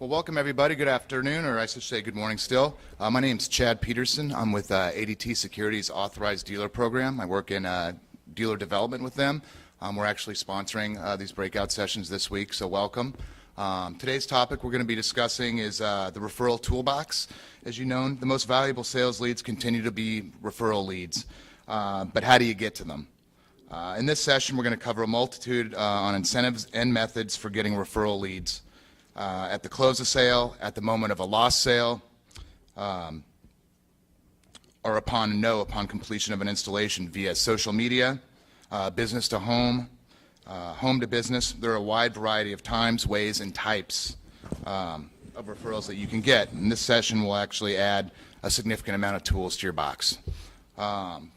Well, welcome everybody. Good afternoon, or I should say good morning still. My name's Chad Peterson. I'm with ADT Security's Authorized Dealer Program. I work in dealer development with them. We're actually sponsoring these breakout sessions this week, so welcome. Today's topic we're going to be discussing is the Referral Toolbox. As you know, the most valuable sales leads continue to be referral leads, but how do you get to them? In this session, we're going to cover a multitude on incentives and methods for getting referral leads. At the close of sale, at the moment of a lost sale, or upon completion of an installation via social media, business to home, home to business. There are a wide variety of times, ways, and types of referrals that you can get. And this session will actually add a significant amount of tools to your box.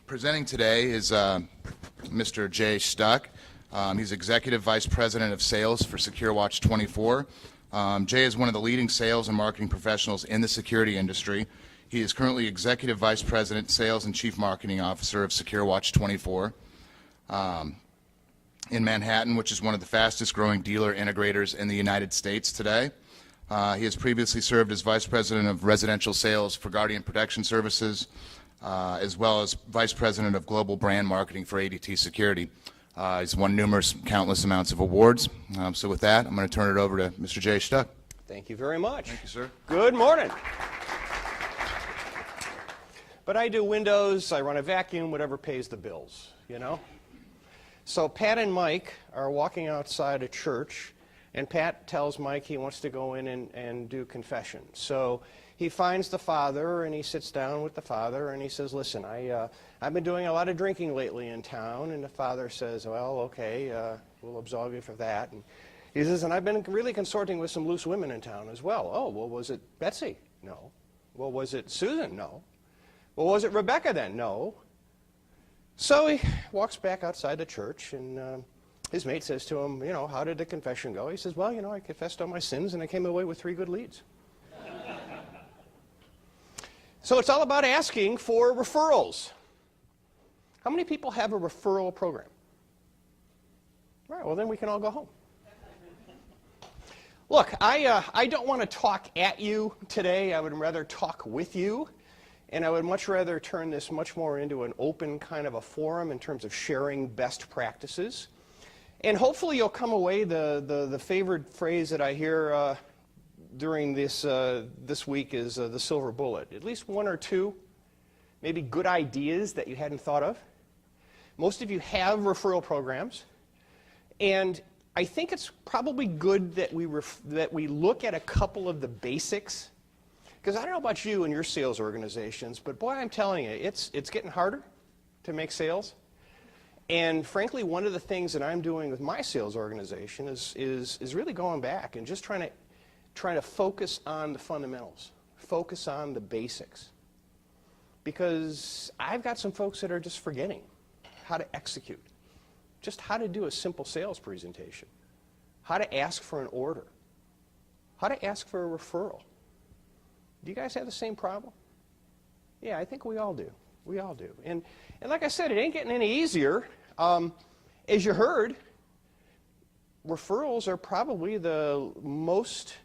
Presenting today is Mr. Jay Stuck. He's Executive Vice President of Sales for SecureWatch 24. Jay is one of the leading sales and marketing professionals in the security industry. He is currently Executive Vice President, Sales and Chief Marketing Officer of SecureWatch 24 in Manhattan, which is one of the fastest growing dealer integrators in the United States today. He has previously served as Vice President of Residential Sales for Guardian Protection Services, as well as Vice President of Global Brand Marketing for ADT Security. He's won countless amounts of awards. So with that, I'm going to turn it over to Mr. Jay Stuck. Thank you very much. Thank you, sir. Good morning. But I do windows, I run a vacuum, whatever pays the bills, you know? So Pat and Mike are walking outside a church, and Pat tells Mike he wants to go in and do confession. So he finds the father, and he sits down with the father, and he says, listen, I've been doing a lot of drinking lately in town. And the father says, well, okay, we'll absolve you for that. And he says, and I've been really consorting with some loose women in town as well. Oh, well, was it Betsy? No. Well, was it Susan? No. Well, was it Rebecca then? No. So he walks back outside the church, and his mate says to him, you know, how did the confession go? He says, well, you know, I confessed all my sins, and I came away with 3 good leads. So it's all about asking for referrals. How many people have a referral program? All right, well, then we can all go home. Look, I don't want to talk at you today. I would rather talk with you. And I would much rather turn this much more into an open kind of a forum in terms of sharing best practices. And hopefully you'll come away, the favorite phrase that I hear during this week is the silver bullet. At least 1 or 2, maybe good ideas that you hadn't thought of. Most of you have referral programs, and I think it's probably good that we look at a couple of the basics. Because I don't know about you and your sales organizations, but boy, I'm telling you, it's getting harder to make sales. And frankly, one of the things that I'm doing with my sales organization is really going back and just trying to focus on the fundamentals, focus on the basics. Because I've got some folks that are just forgetting how to execute, just how to do a simple sales presentation, how to ask for an order, how to ask for a referral. Do you guys have the same problem? Yeah, I think we all do. We all do. And like I said, it ain't getting any easier. As you heard, referrals are probably the most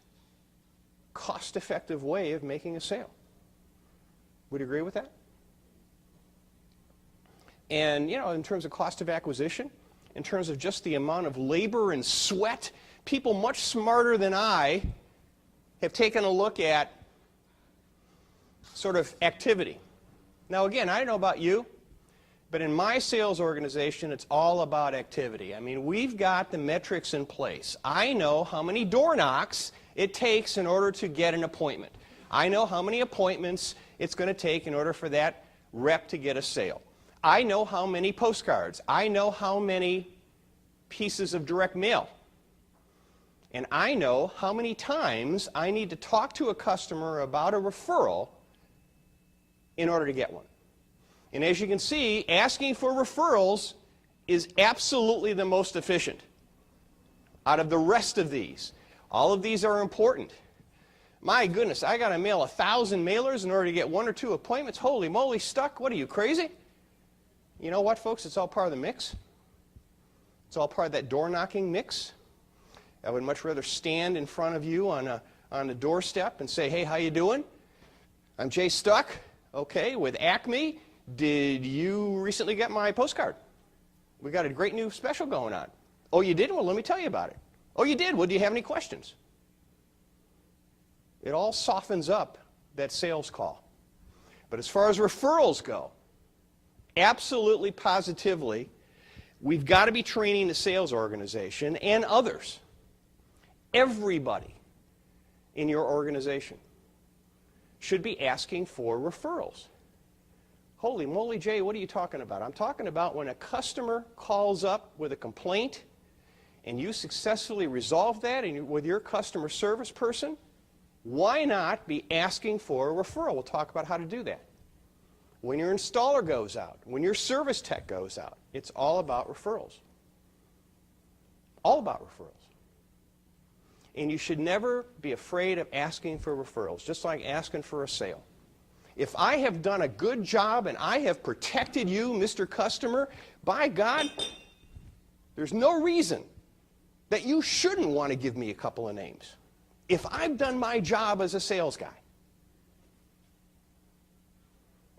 cost-effective way of making a sale. Would you agree with that? And, you know, in terms of cost of acquisition, in terms of just the amount of labor and sweat, people much smarter than I have taken a look at sort of activity. Now again, I don't know about you, but in my sales organization, it's all about activity. I mean, we've got the metrics in place. I know how many door knocks it takes in order to get an appointment. I know how many appointments it's going to take in order for that rep to get a sale. I know how many postcards. I know how many pieces of direct mail. And I know how many times I need to talk to a customer about a referral in order to get one. And as you can see, asking for referrals is absolutely the most efficient out of the rest of these. All of these are important. My goodness, I got to mail 1,000 mailers in order to get 1 or 2 appointments. Holy moly, Stuck, what are you, crazy? You know what, folks? It's all part of the mix. It's all part of that door knocking mix. I would much rather stand in front of you on a on the doorstep and say, hey, how you doing? I'm Jay Stuck, okay, with Acme. Did you recently get my postcard? We got a great new special going on. Oh, you did? Well, let me tell you about it. Oh, you did? Well, do you have any questions? It all softens up that sales call. But as far as referrals go, absolutely positively, we've got to be training the sales organization and others, everybody in your organization should be asking for referrals. Holy moly, Jay, what are you talking about? I'm talking about when a customer calls up with a complaint and you successfully resolve that with your customer service person, why not be asking for a referral? We'll talk about how to do that. When your installer goes out, when your service tech goes out, it's all about referrals. All about referrals. And you should never be afraid of asking for referrals, just like asking for a sale. If I have done a good job and I have protected you, Mr. Customer, by God, there's no reason that you shouldn't want to give me a couple of names. If I've done my job as a sales guy,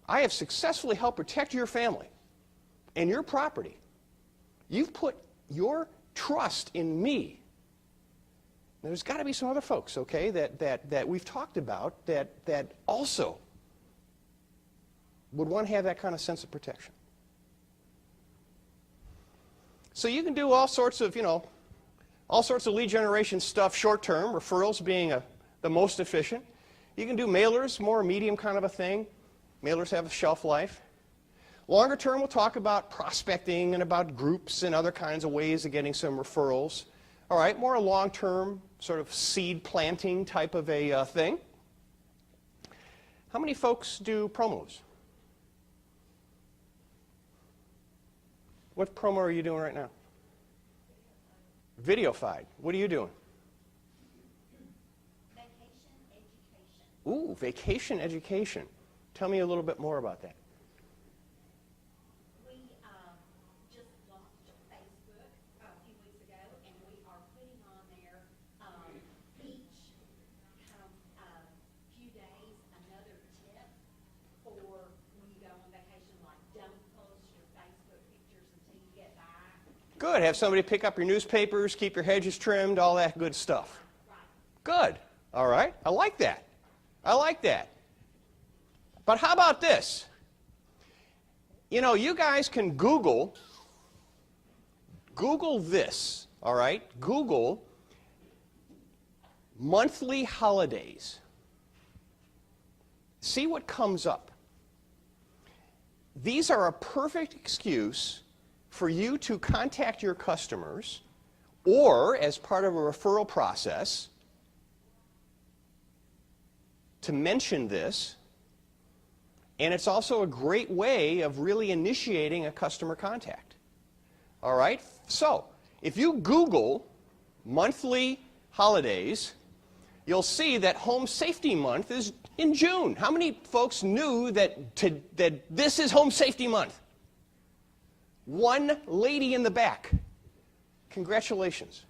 I have successfully helped protect your family and your property. You've put your trust in me. There's got to be some other folks, okay, that we've talked about that also would want to have that kind of sense of protection. So you can do all sorts of lead generation stuff short term, referrals being the most efficient. You can do mailers, more medium kind of a thing. Mailers have a shelf life. Longer term, we'll talk about prospecting and about groups and other kinds of ways of getting some referrals. All right, more a long-term sort of seed planting type of a thing. How many folks do promos? What promo are you doing right now? Videofied. What are you doing? Vacation education. Ooh, vacation education. Tell me a little bit more about that. We just launched Facebook a few weeks ago, and we are putting on there each few days another tip for when you go on vacation, like don't post your Facebook pictures until you get back. Good. Have somebody pick up your newspapers, keep your hedges trimmed, all that good stuff. Right. Good. All right. I like that. I like that. But how about this? You know, you guys can Google this, all right? Google monthly holidays. See what comes up. These are a perfect excuse for you to contact your customers or, as part of a referral process, to mention this. And it's also a great way of really initiating a customer contact. All right? So, if you Google monthly holidays, you'll see that Home Safety Month is in June. How many folks knew that this is Home Safety Month? One lady in the back. Congratulations.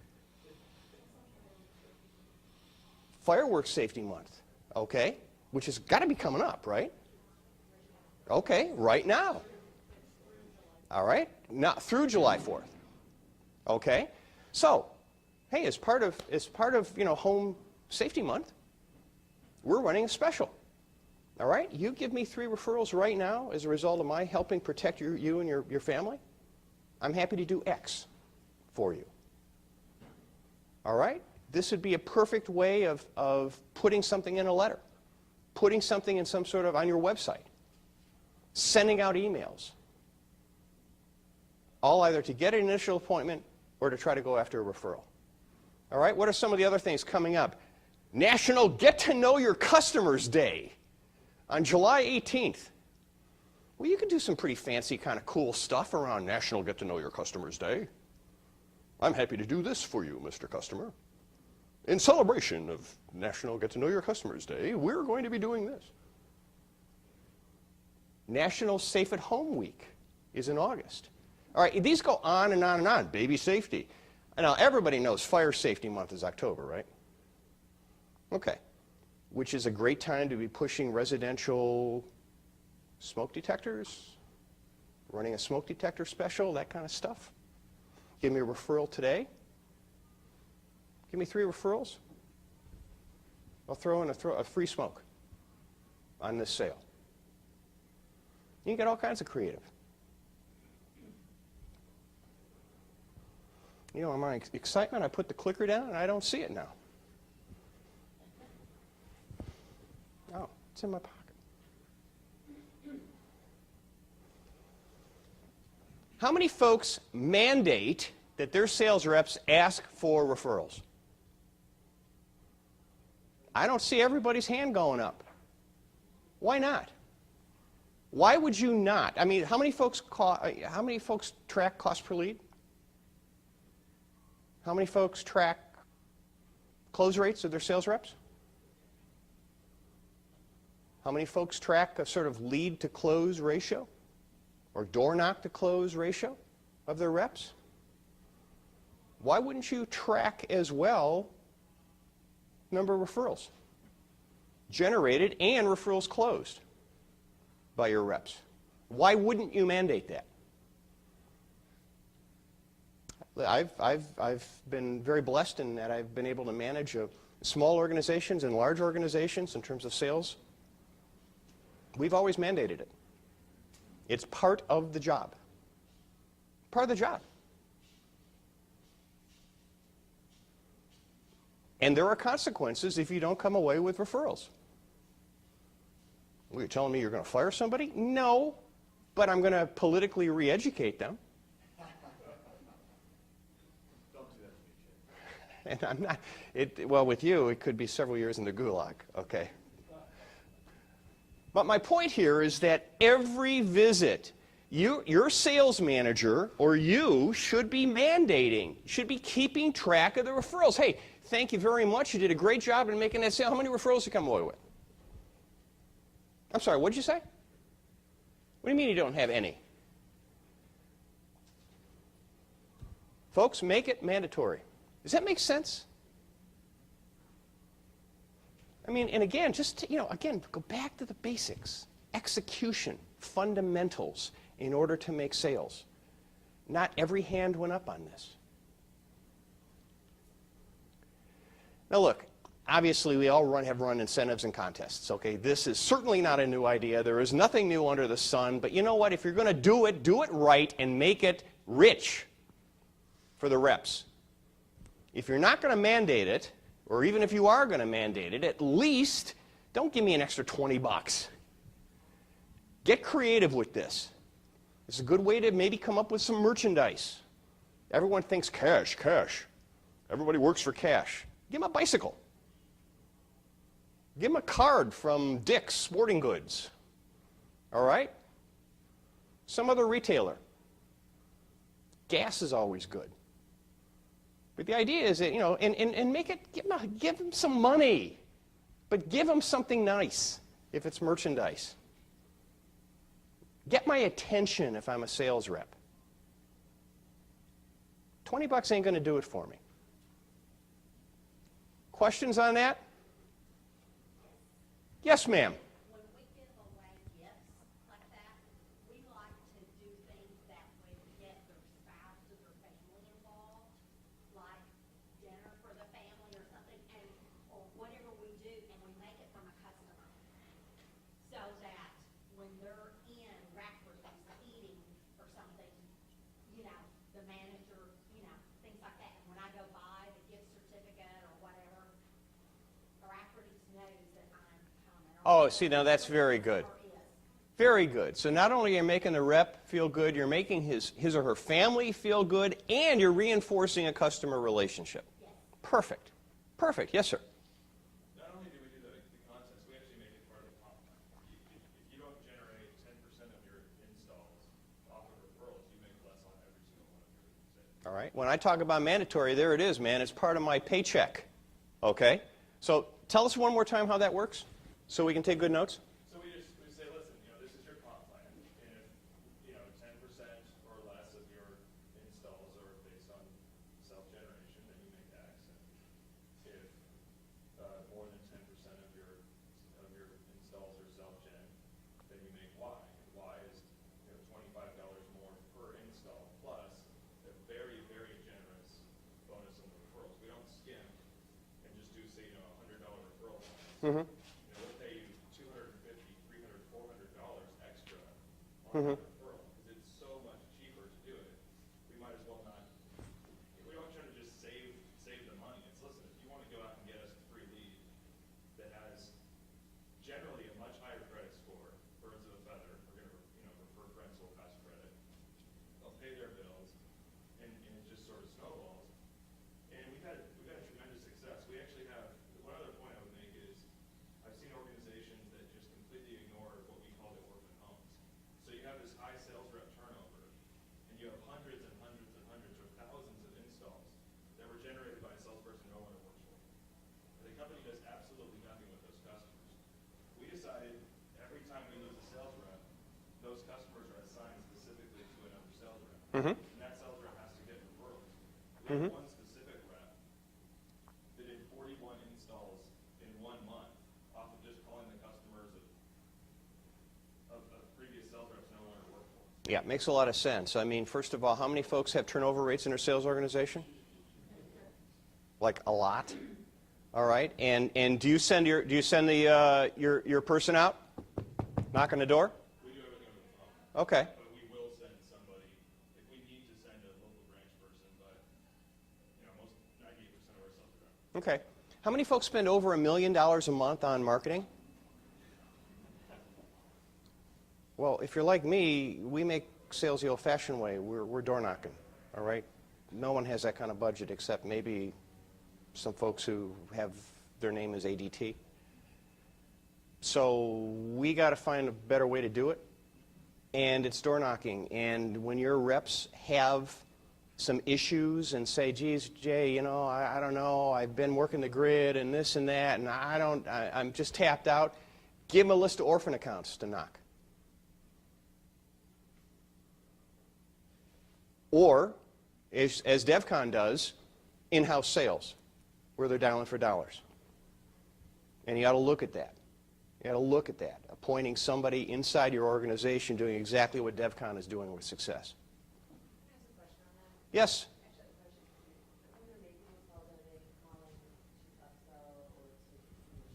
Fireworks Safety Month, okay? Which has got to be coming up, right? Okay, right now. All right, now through July 4th. Okay, so, hey, as part of Home Safety Month, we're running a special. All right, you give me 3 referrals right now as a result of my helping protect you and your family. I'm happy to do X for you. All right, this would be a perfect way of putting something in a letter, putting something in some sort of on your website. Sending out emails, all either to get an initial appointment or to try to go after a referral. All right, what are some of the other things coming up? National Get to Know Your Customers Day on July 18th. Well, you can do some pretty fancy kind of cool stuff around National Get to Know Your Customers Day. I'm happy to do this for you, Mr. Customer. In celebration of National Get to Know Your Customers Day, we're going to be doing this. National Safe at Home Week is in August. All right, these go on and on and on. Baby safety. Now, everybody knows Fire Safety Month is October, right? Okay. Which is a great time to be pushing residential smoke detectors, running a smoke detector special, that kind of stuff. Give me a referral today. Give me 3 referrals. I'll throw in a free smoke on this sale. You can get all kinds of creative. You know, in my excitement, I put the clicker down and I don't see it now. Oh, it's in my pocket. How many folks mandate that their sales reps ask for referrals? I don't see everybody's hand going up. Why not? Why would you not? I mean, how many folks track cost per lead? How many folks track close rates of their sales reps? How many folks track a sort of lead to close ratio or door knock to close ratio of their reps? Why wouldn't you track as well number of referrals generated and referrals closed by your reps? Why wouldn't you mandate that? I've been very blessed in that I've been able to manage small organizations and large organizations in terms of sales. We've always mandated it. It's part of the job. Part of the job. And there are consequences if you don't come away with referrals. Well, you're telling me you're going to fire somebody? No, but I'm going to politically re-educate them. And I'm not, well, with you, it could be several years in the gulag, okay? But my point here is that every visit, your sales manager or you should be mandating, should be keeping track of the referrals. Hey, thank you very much. You did a great job in making that sale. How many referrals did you come away with? I'm sorry, what did you say? What do you mean you don't have any? Folks, make it mandatory. Does that make sense? I mean, and again, just, again, go back to the basics. Execution, fundamentals in order to make sales. Not every hand went up on this. Now look, obviously we all have run incentives and contests, okay? This is certainly not a new idea. There is nothing new under the sun, but you know what? If you're going to do it right and make it rich for the reps. If you're not going to mandate it, or even if you are going to mandate it, at least don't give me an extra $20. Get creative with this. It's a good way to maybe come up with some merchandise. Everyone thinks cash, cash. Everybody works for cash. Give them a bicycle. Give them a card from Dick's Sporting Goods. All right? Some other retailer. Gas is always good. But the idea is that, and make it, give them some money, but give them something nice if it's merchandise. Get my attention if I'm a sales rep. $20 ain't going to do it for me. Questions on that? Yes, ma'am. When we give away gifts like that, we like to do things that would get their spouse or their family involved, like dinner for the family or something, or whatever we do, and we make it from a customer. So that when they're in Rackford eating or something, the manager, things like that. And when I go buy the gift certificate or whatever, Rackford knows that I'm coming. Oh, see, now that's very good. Very good. So not only are you making the rep feel good, you're making his or her family feel good, and you're reinforcing a customer relationship. Yes. Perfect. Perfect. Yes, sir. Not only do we do the contests, we actually make it part of the comp plan. If you don't generate 10% of your installs off of referrals, you make less on every single one of your sales. All right. When I talk about mandatory, there it is, man. It's part of my paycheck. Okay? So tell us one more time how that works so we can take good notes. So we say, listen, this is your comp plan, and if 10% or less of your installs are based on self-generation, then you make X. And if more than 10% Y. And Y is $25 more per install, plus a very, very generous bonus on the referrals. We don't skim and just do, say, $100 referral bonus. We'll pay you $250, $300, $400 extra on that referral because it's so much cheaper to do it. We might as well not. We don't try to just save the money. It's, listen, if you want to go out and get us a free lead that has generally a much higher credit score, birds of a feather, we're going to refer friends who will pass credit. They'll pay their bills, and it just sort of snowballs. And we've had a tremendous success. We actually have, one other point I would make is, I've seen organizations that just completely ignore what we call the orphan homes. So you have this high sales rep turnover, and you have hundreds and hundreds and hundreds or thousands of installs that were generated by a salesperson no one works for. And the company does absolutely nothing with those customers. We decided every time we lose a sales rep, those customers are assigned specifically to another sales rep. And that sales rep has to get referrals. We have one specific rep that did 41 installs in 1 month off of just calling the customers of previous sales reps no longer work for. Yeah, makes a lot of sense. I mean, first of all, how many folks have turnover rates in their sales organization? Like a lot. All right. And do you send your person out, knock on the door? We do everything over the phone. Okay. But we will send somebody if we need to send a local branch person. But most 98% of our sales are done. Okay. How many folks spend over $1 million a month on marketing? Well, if you're like me, we make sales the old-fashioned way. We're door knocking. All right. No one has that kind of budget except maybe some folks who have their name as ADT. So we got to find a better way to do it, and it's door knocking. And when your reps have some issues and say, geez, Jay, I don't know, I've been working the grid and this and that, and I'm just tapped out, give them a list of orphan accounts to knock. Or, as DevCon does, in-house sales, where they're dialing for dollars. And you ought to look at that. You ought to look at that, appointing somebody inside your organization doing exactly what DevCon is doing with success. Can I ask a question on that? Yes? Actually, I have a question for you. When you're making a call, are they calling to upsell or to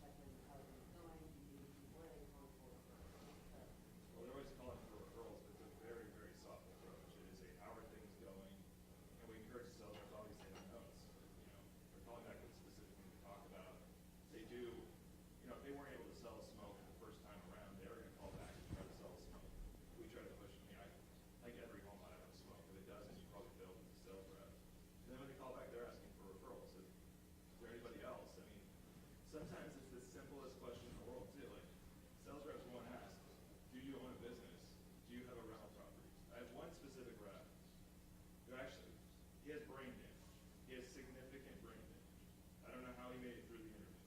check in how things going? What are they calling for? Well, they're always calling for referrals, but it's a very, very soft approach. It is a how are things going, and we encourage sales reps obviously in the notes. They're calling back with specific things to talk about. They do, if they weren't able to sell smoke the first time around, they were going to call back and try to sell smoke. We try to push. I think every home ought to have smoke. If it doesn't, you probably failed as a sales rep. And then when they call back, they're asking for referrals. Is there anybody else? I mean, sometimes it's the simplest question in the world too. Like sales reps won't ask, do you own a business? Do you have a rental property? I have one specific rep who actually, he has brain damage. He has significant brain damage. I don't know how he made it through the interview.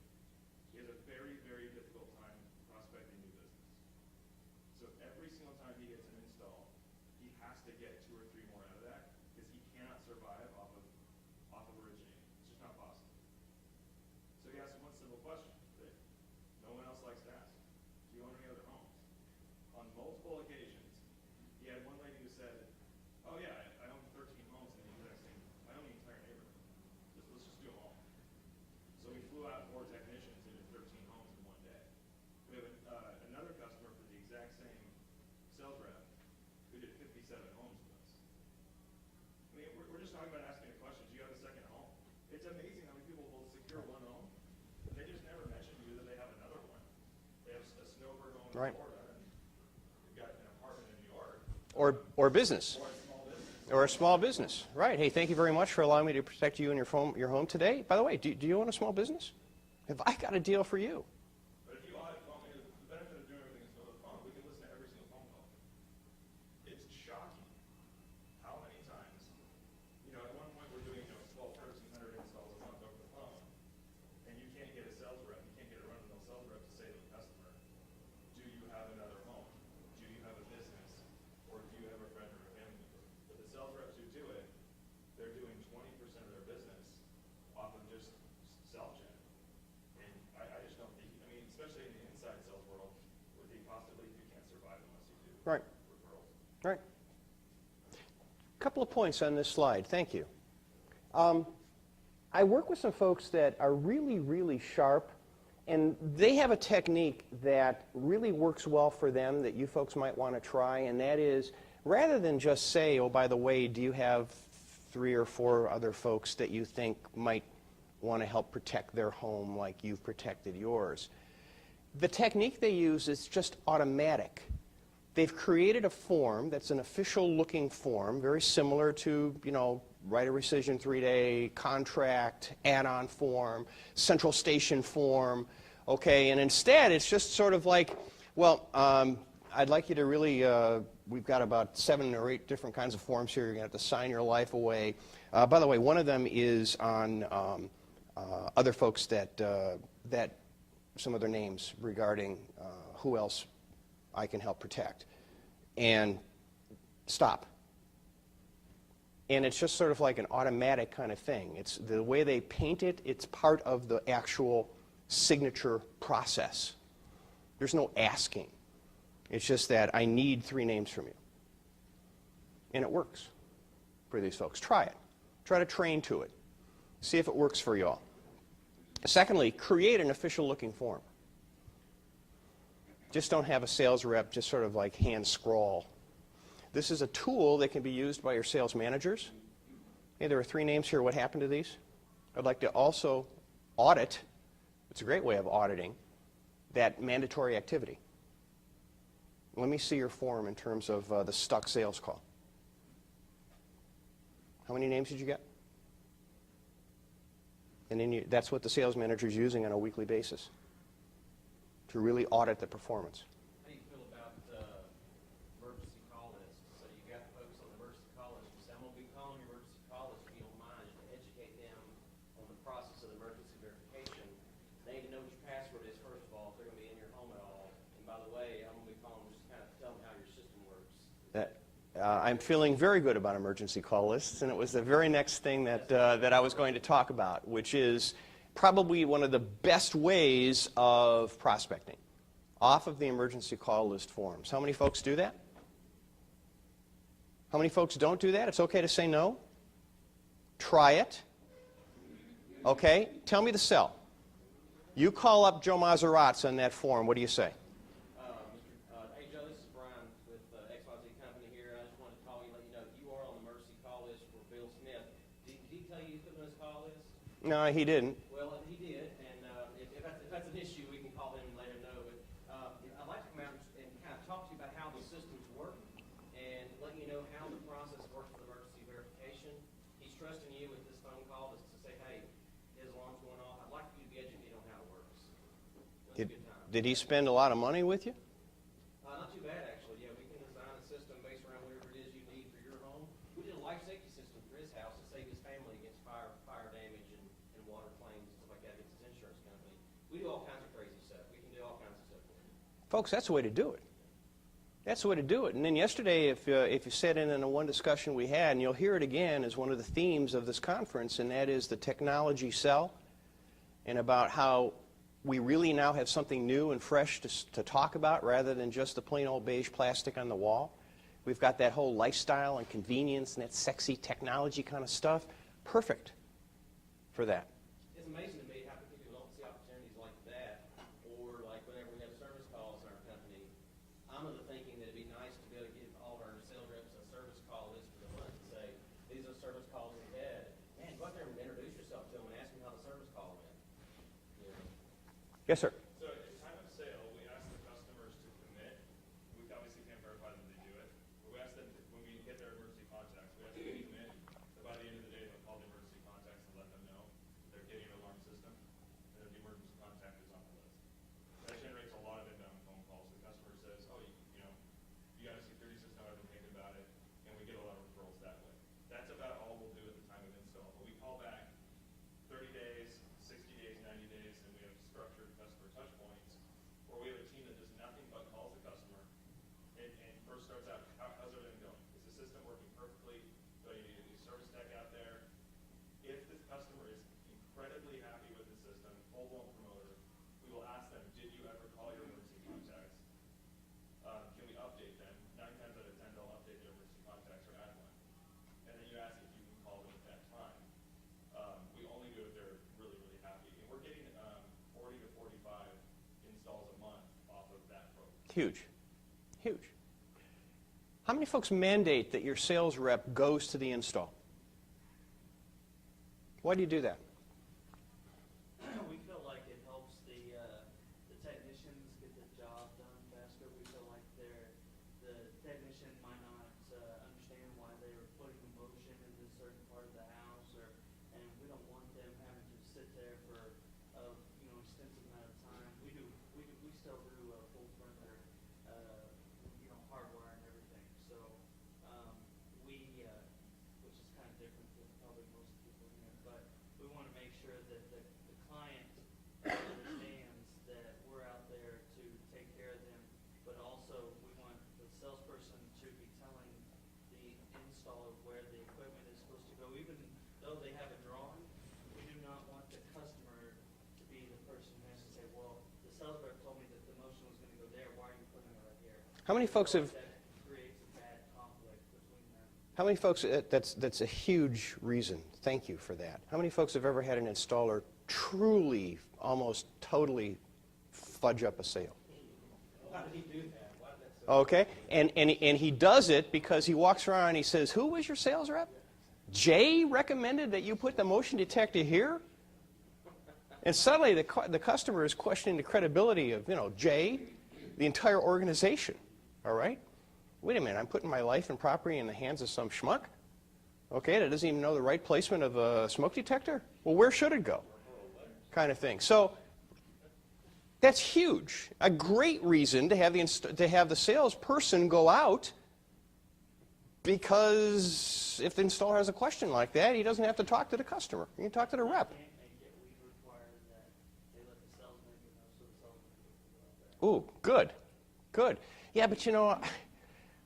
He has a very, very difficult time prospecting new business. So every single time he gets an install, he has to get 2 or 3 more out of that because he cannot survive off of originating. It's just not possible. So he asked one simple question that no one else likes to ask. Do you own any other homes? On multiple occasions, he had one lady who said, oh yeah, I own 13 homes in the exact same, I own the entire neighborhood. Let's just do them all. So we flew out 4 technicians into 13 homes in 1 day. We have another customer for the exact same sales rep who did 57 homes with us. I mean, we're just talking about asking a question, do you have a second home? It's amazing how many people will secure 1 home, and they just never mention to you that they have another one. They have a snowbird home in Right. Florida, and they've got an apartment in New York, Or business. or a small business. Or a small business. Right. Hey, thank you very much for allowing me to protect you and your home today. By the way, do you own a small business? Have I got a deal for you? But if you all had phone, the benefit of doing everything is over the phone, we can listen to every single phone call. It's shocking how many times, at one point we're doing 12, 1,300 installs a month over the phone, and you can't get a sales rep, you can't get a run-of-the-mill sales rep to say to the customer, do you have another home? Do you have a business? Or do you have a friend or a family member? But the sales reps who do it, they're doing 20% of their business off of just self-gen. And I just don't think you Right. Right. Couple of points on this slide. Thank you. I work with some folks that are really, really sharp, and they have a technique that really works well for them that you folks might want to try, and that is, rather than just say, oh, by the way, do you have 3 or 4 other folks that you think might want to help protect their home like you've protected yours? The technique they use is just automatic. They've created a form that's an official-looking form, very similar to, right of rescission 3-day, contract, add-on form, central station form, okay? And instead, it's just sort of like, well, I'd like you to really, we've got about 7 or 8 different kinds of forms here. You're going to have to sign your life away. By the way, one of them is on other folks that some other names regarding who else I can help protect. And stop. And it's just sort of like an automatic kind of thing. It's the way they paint it, it's part of the actual signature process. There's no asking. It's just that I need 3 names from you. And it works for these folks. Try it. Try to train to it. See if it works for you all. Secondly, create an official-looking form. Just don't have a sales rep just sort of like hand scrawl. This is a tool that can be used by your sales managers. Hey, there are 3 names here. What happened to these? I'd like to also audit. It's a great way of auditing that mandatory activity. Let me see your form in terms of the stuck sales call. How many names did you get? And then that's what the sales manager is using on a weekly basis to really audit the performance. How do you feel about emergency call lists? So you got folks on the emergency call list. You say, I'm going to be calling your emergency call list if you don't mind, just to educate them on the process of the emergency verification. They need to know what your password is, first of all, if they're going to be in your home at all. And by the way, I'm going to be calling just to kind of tell them how your system works. I'm feeling very good about emergency call lists, and it was the very next thing that I was going to talk about, which is probably one of the best ways of prospecting, off of the emergency call list forms. How many folks do that? How many folks don't do that? It's okay to say no. Try it. Okay, tell me the sell. You call up Joe Maserats on that form. What do you say? Hey, Joe, this is Brian with XYZ Company here. I just wanted to call you and let you know that you are on the emergency call list for Bill Smith. Did he tell you he put him on his call list? No, he didn't. Well, he did, and if that's an issue, we can call him and let him know. But I'd like to come out and kind of talk to you about how the systems work and let you know how the process works for the emergency verification. He's trusting you with this phone call just to say, hey, his alarm's going off. I'd like you to be educated on how it works. It was a good time. Did he spend a lot of money with you? Not too bad, actually. Yeah, we can design a system based around whatever it is you need for your home. We did a life safety system for his house to save his family against fire damage and water claims and stuff like that against his insurance company. We do all kinds of crazy stuff. We can do all kinds of stuff for you. Folks, that's the way to do it. That's the way to do it. And then yesterday, if you sat in on the one discussion we had, and you'll hear it again as one of the themes of this conference, and that is the technology sell, and about how we really now have something new and fresh to talk about rather than just the plain old beige plastic on the wall. We've got that whole lifestyle and convenience and that sexy technology kind of stuff. Perfect for that. It's amazing to me how people don't see opportunities like that, or like whenever we have service calls in our company. I'm of the thinking that it'd be nice to be able to give all of our sales reps a service call list for the month and say, these are service calls we had. Man, go out there and introduce yourself to them and ask them how the service call went. You know? Yes, sir. So at time of sale, we ask the customers to commit. We obviously can't verify that they do it. But we ask them, when we get their emergency contacts, we ask them to commit. So by the end of the day, they'll call the emergency contacts and let them know they're getting an alarm system, and that the emergency contact is on the list. That generates a lot of inbound phone calls. The customer says, oh, you got a security system, I've been thinking about it, and we get a lot of referrals that way. That's about all we'll do at the time of install. But we call back 30 days, 60 days, 90 days, and we have structured customer touch Huge. Huge. How many folks mandate that your sales rep goes to the install? Why do you do that? We feel like it helps the technicians get the job done faster. We feel like the technician might not understand why they were putting the motion in this certain part of the house, and we don't want them having to sit there for a extensive amount of time. We still do a full perimeter, hardware and everything. So which is kind of different than probably most people here, but we want to make sure that the client understands that we're out there to take care of them, but also we want the salesperson to be telling the installer where the equipment is supposed to go. Even though they have a drawing, we do not want the customer to be the person who has to say, well, the sales rep told me that the motion was going to go there, why are you putting it right here? How many folks have... That creates a bad conflict between them. How many folks, that's a huge reason. Thank you for that. How many folks have ever had an installer truly, almost totally fudge up a sale? Why did he do that? Why did that so? Okay, and he does it because he walks around and he says, who was your sales rep? Jay recommended that you put the motion detector here? And suddenly the customer is questioning the credibility of, Jay, the entire organization, all right? Wait a minute, I'm putting my life and property in the hands of some schmuck? Okay, that doesn't even know the right placement of a smoke detector? Well, where should it go? Kind of thing. So that's huge. A great reason to have the salesperson go out, because if the installer has a question like that, he doesn't have to talk to the customer. He can talk to the rep. Can't make it. We require that they let the salesman know so the salesman can go out there. Ooh, good, good. Yeah, but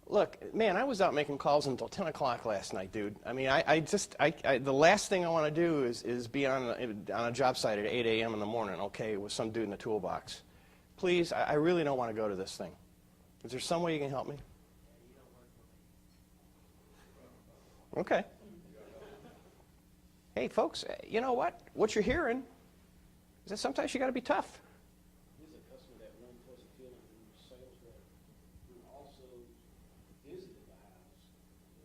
look, man, I was out making calls until 10 o'clock last night, dude. I mean, the last thing I want to do is be on a job site at 8 a.m. in the morning, okay, with some dude in the toolbox. Please, I really don't want to go to this thing. Is there some way you can help me? Okay. Hey, folks, you know what? What you're hearing is that sometimes you got to be tough. Here's a customer that runs towards the field and sales rep who also visited the house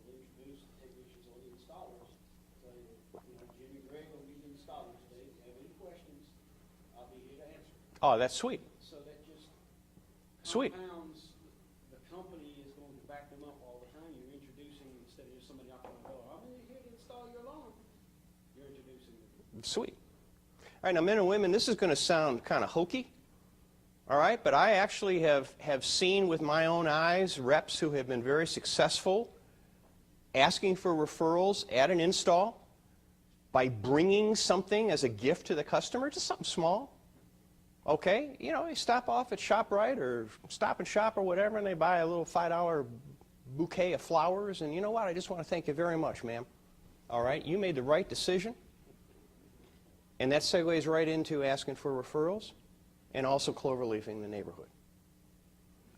and introduced the technicians or the installers. Say, Jimmy and Greg will be the installers today. If you have any questions, I'll be here to answer. Oh, that's sweet. So that just Sweet. compounds the company is going to back them up all the time. You're introducing, instead of just somebody knocking on the door, I'm here to install your alarm. You're introducing them. Sweet. All right, now, men and women, this is going to sound kind of hokey, all right? But I actually have seen with my own eyes reps who have been very successful asking for referrals at an install by bringing something as a gift to the customer, just something small. Okay, you stop off at ShopRite or Stop and Shop or whatever, and they buy a little $5 bouquet of flowers, and you know what? I just want to thank you very much, ma'am. All right, you made the right decision. And that segues right into asking for referrals and also cloverleafing the neighborhood.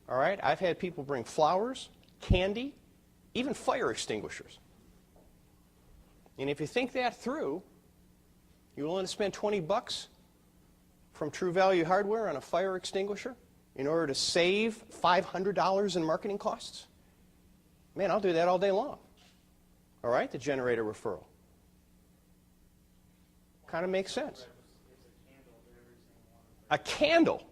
All right? I've had people bring flowers, candy, even fire extinguishers. And if you think that through, you're willing to spend $20 from True Value Hardware on a fire extinguisher in order to save $500 in marketing costs? Man, I'll do that all day long. All right? To generate a referral. Kind of makes sense. A candle.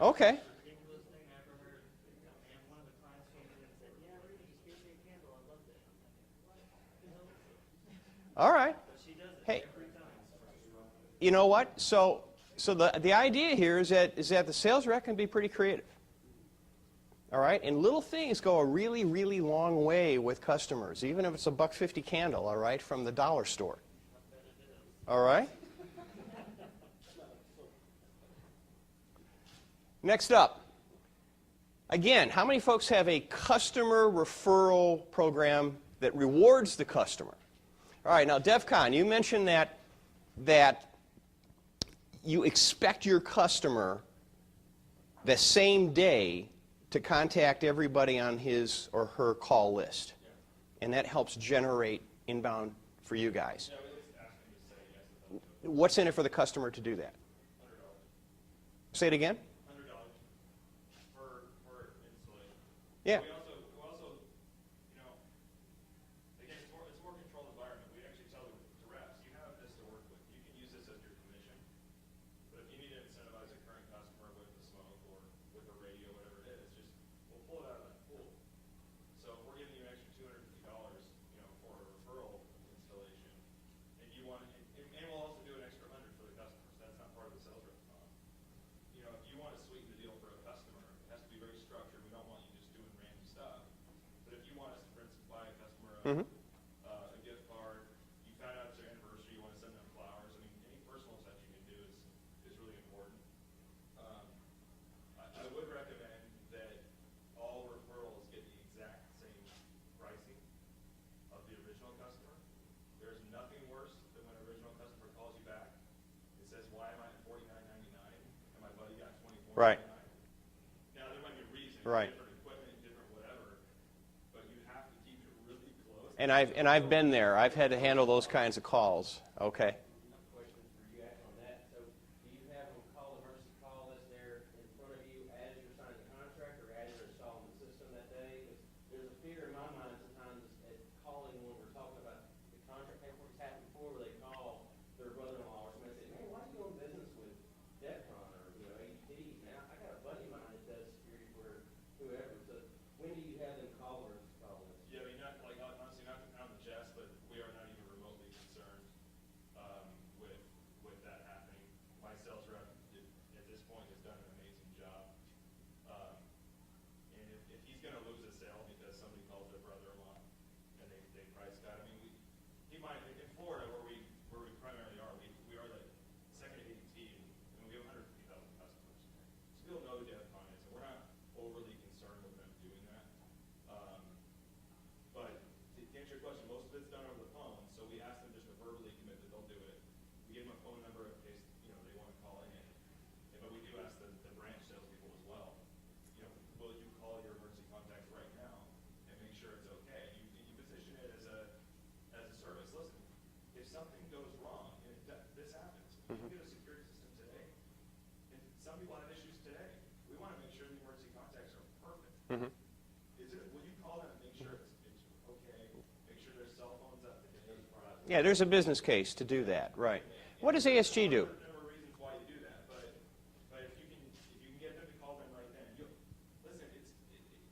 Okay. All right. Hey, you know what? So the idea here is that the sales rep can be pretty creative. All right, and little things go a really, really long way with customers, even if it's a $1.50 candle, all right, from the dollar store. All right? Next up. Again, how many folks have a customer referral program that rewards the customer? All right, now, DevCon, you mentioned that you expect your customer the same day to contact everybody on his or her call list. And that helps generate inbound for you guys. What's in it for the customer to do that? Say it again? Yeah. We also, you know, again, it's more controlled environment. We actually tell the reps, you have this to work with. You can use this as your commission. But if you need to incentivize a current customer with the smoke or with the radio, whatever it is, just we'll pull it out of that pool. So if we're giving you an extra $250, you know, for a referral installation, and you want, and we'll also do an extra 100 for the customer. So that's not part of the sales rep cost. You know, if you want to sweeten the deal for a customer, it has to be very structured. We don't want you just doing random stuff. But if you want us to, for instance, buy a customer a gift card, you found out it's their anniversary, you want to send them flowers. I mean, any personal touch you can do is really important. I would recommend that all referrals get the exact same pricing of the original customer. There's nothing worse than when an original customer calls you back. It says, "Why am I at $49.99 and my buddy got $24.99?" Right. Now there might be a reason, Right. different equipment, different whatever, but you have to keep it really close. And I've been there. I've had to handle those kinds of calls. Okay. Question for you guys on that. So do you have them call the emergency call list there in front of you as you're signing the contract or as you're installing the system that day? Because there's a fear in my mind sometimes at calling when we're talking about the contract paperwork's happened before where they call their brother-in-law or somebody and say, "Man, why are you doing business with Defcon or, you know, ADT? Man, I got a buddy of mine that does security for whoever." So when do you have them call the emergency call list? Yeah, I mean, not like honestly, not to pound the chest, but we are not even remotely concerned with that happening. My sales rep at this point has done an amazing job. And if he's going to lose a sale because somebody calls their brother-in-law and they price cut, I mean, he might in Florida where we primarily are, we are the second ADT and we have 150,000 customers. So people know who Defcon is, and we're not overly concerned with them doing that. But to answer your question, most of it's done over the phone, so we ask them just to verbally commit that they'll do it. We give them a phone number in case, you know, they want to call in. But we do ask the branch salespeople as well, you know, will you call your emergency contact right now and make sure it's okay? You position it as a service. Listen, if something goes wrong, and this happens, you get a security system today, and some people have issues today. We want to make sure the emergency contacts are perfect. Will you call them and make sure it's okay? Make sure their cell phone's up to date. Yeah, there's a business case to do that. Right. What does ASG do? There are reasons why you do that, but if you can get them to call them right then, listen.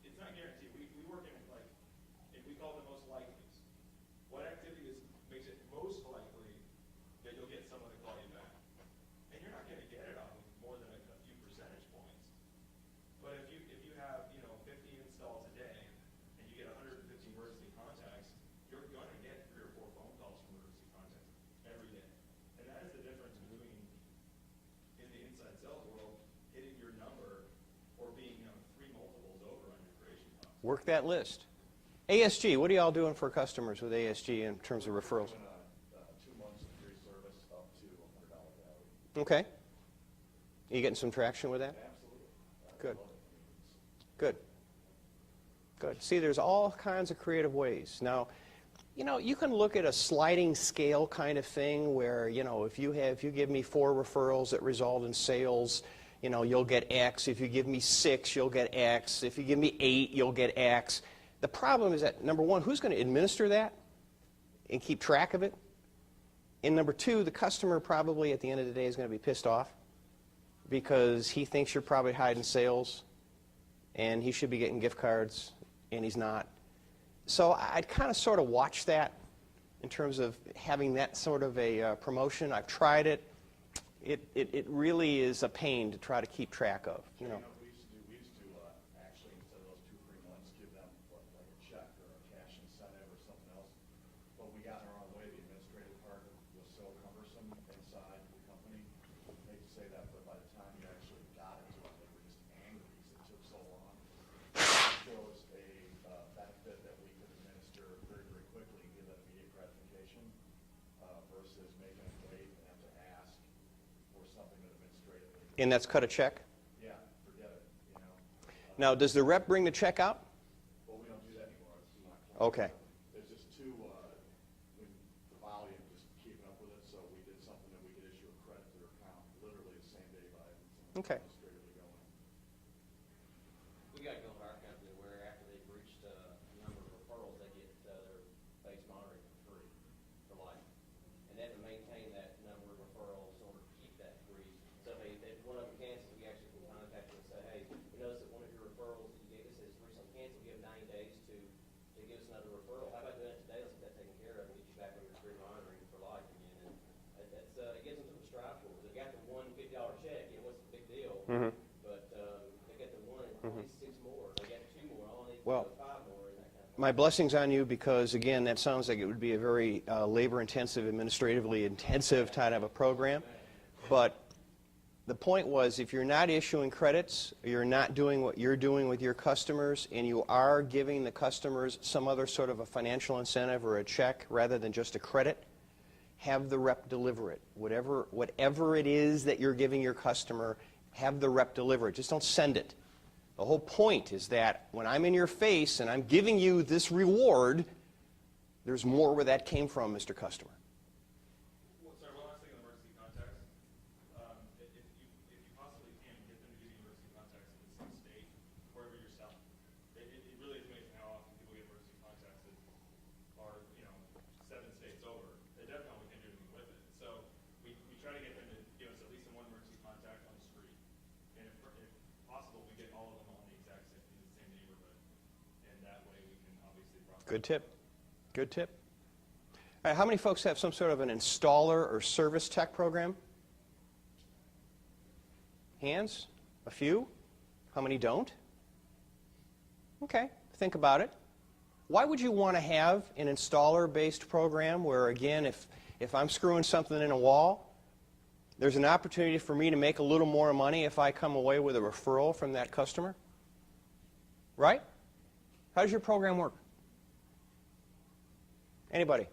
It's not guaranteed. We work in like if we call the most likelies. What activity makes it most likely that you'll get someone to call you back? And you're not going to get it off of more than a few percentage points. But if you have 50 installs a day and you get 150 emergency contacts, you're going to get 3 or 4 phone calls from emergency contacts every day. And that is the difference between in the inside sales world hitting your number or being 3 multiples over on your creation cost. Work that list. ASG, what are y'all doing for customers with ASG in terms of referrals? 2 months of free service up to $100 value. Okay. Are you getting some traction with that? Absolutely. Good. Good. Good. See, there's all kinds of creative ways. Now, you can look at a sliding scale kind of thing where, if you give me 4 referrals that result in sales, you'll get X. If you give me 6, you'll get X. If you give me 8, you'll get X. The problem is that, number one, who's going to administer that and keep track of it? And number two, the customer probably at the end of the day is going to be pissed off because he thinks you're probably hiding sales and he should be getting gift cards and he's not. So I'd kind of sort of watch that in terms of having that sort of a promotion. I've tried it. It really is a pain to try to keep track of. We used to actually, instead of those 2 free months, give them like a check or a cash incentive or something else. But we got in our own way. The administrative part was so cumbersome inside the company. I hate to say that, but by the time you actually got into it, they were just angry because it took so long. It was a benefit that we could administer very, very quickly and give them immediate gratification versus making them wait and have to ask for something that administratively. And that's cut a check? Yeah, forget it, Now, does the rep bring the check out? Well, we don't do that anymore. It's not. Okay. It's just too, the volume, just keeping up with it, so we did something that we could issue a credit to their account literally the same day by Okay. administratively going. We got to go to our company where after But they get the one, at least 6 more. They get 2 more. All they need Well, 5 more, and that kind of. my blessings on you, because again, that sounds like it would be a very labor-intensive, administratively intensive kind of a program. But the point was, if you're not issuing credits, or you're not doing what you're doing with your customers, and you are giving the customers some other sort of a financial incentive or a check rather than just a credit, have the rep deliver it. Whatever it is that you're giving your customer, have the rep deliver it. Just don't send it. The whole point is that when I'm in your face and I'm giving you this reward, there's more where that came from, Mr. Customer. Well, sorry, one last thing on emergency contacts. If you possibly can, get them to give you emergency contacts in the same state, wherever you're selling. It really is amazing how often people get emergency contacts that are, 7 states over. They definitely can't do anything with it. So we try to get them to give us at least one emergency contact on the street. And if possible, we get all of them on the exact same, in the same neighborhood. And that way we can obviously process. Good tip. Good tip. All right, how many folks have some sort of an installer or service tech program? Hands? A few? How many don't? Okay, think about it. Why would you want to have an installer-based program where, again, if I'm screwing something in a wall, there's an opportunity for me to make a little more money if I come away with a referral from that customer? Right? How does your program work? Anybody?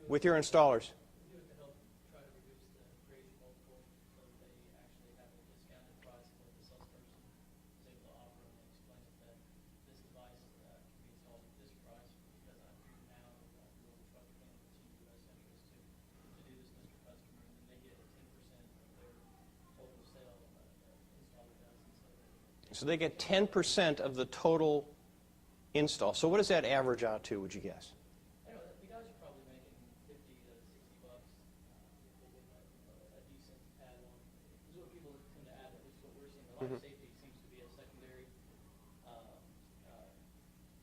With your installers? We do it to help try to reduce the creation multiple so that they actually have a discounted price for the salesperson is able to offer, and they explain that this device can be installed at this price because I'm here now and I do what truck can to your best interest to do this, Mr. Customer, and then they get 10% of their total sale installer does instead of. So they get 10% of the total install. So what does that average out to, would you guess? I know that the guys are probably making $50 to $60 if they get a decent add-on. This is what people tend to add, at least what we're seeing. The life safety seems to be a secondary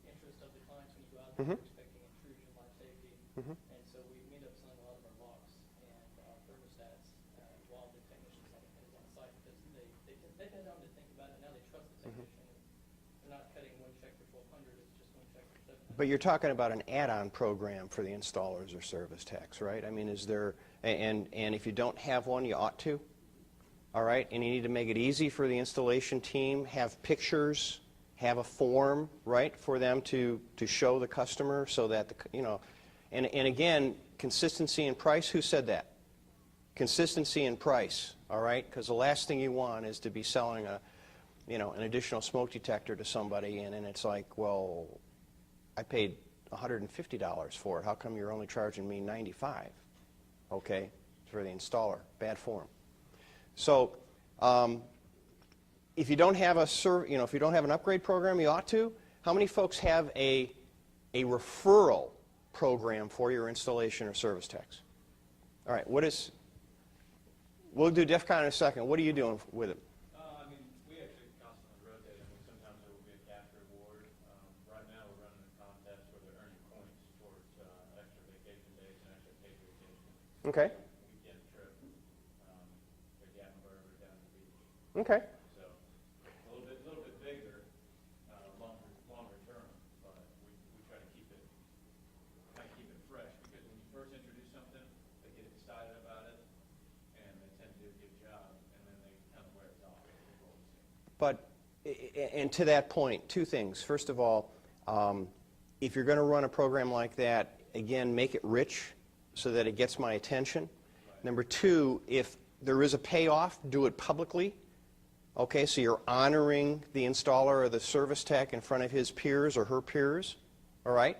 interest of the clients when you go out there. They're expecting intrusion, life safety, and so we end up selling a lot of our locks and our thermostats while the technician's is on site because they've been known to think about it. Now they trust the technician. They're not cutting one check for $1,200. It's just one check for $700. But you're talking about an add-on program for the installers or service techs, right? I mean, is there, and if you don't have one, you ought to, all right? And you need to make it easy for the installation team, have pictures, have a form, right, for them to show the customer so that, and again, consistency in price, who said that? Consistency in price, all right? Because the last thing you want is to be selling an additional smoke detector to somebody, and then it's like, well, I paid $150 for it. How come you're only charging me $95? Okay, for the installer, bad form. So, if you don't have if you don't have an upgrade program, you ought to. How many folks have a referral program for your installation or service techs? All right, we'll do DEF CON in a second. What are you doing with it? We actually constantly rotate. Sometimes there will be a cash reward. Right now we're running a contest where they're earning points towards extra vacation days and extra paid vacation. Okay. Weekend trip to Gatlinburg or down to the beach. Okay. So a little bit bigger, longer term, but we try to keep it fresh because when you first introduce something, they get excited about it and they tend to do a good job, and then they kind of wear it off. But, and to that point, two things. First of all, if you're going to run a program like that, again, make it rich so that it gets my attention. Right. Number two, if there is a payoff, do it publicly. Okay, so you're honoring the installer or the service tech in front of his peers or her peers, all right,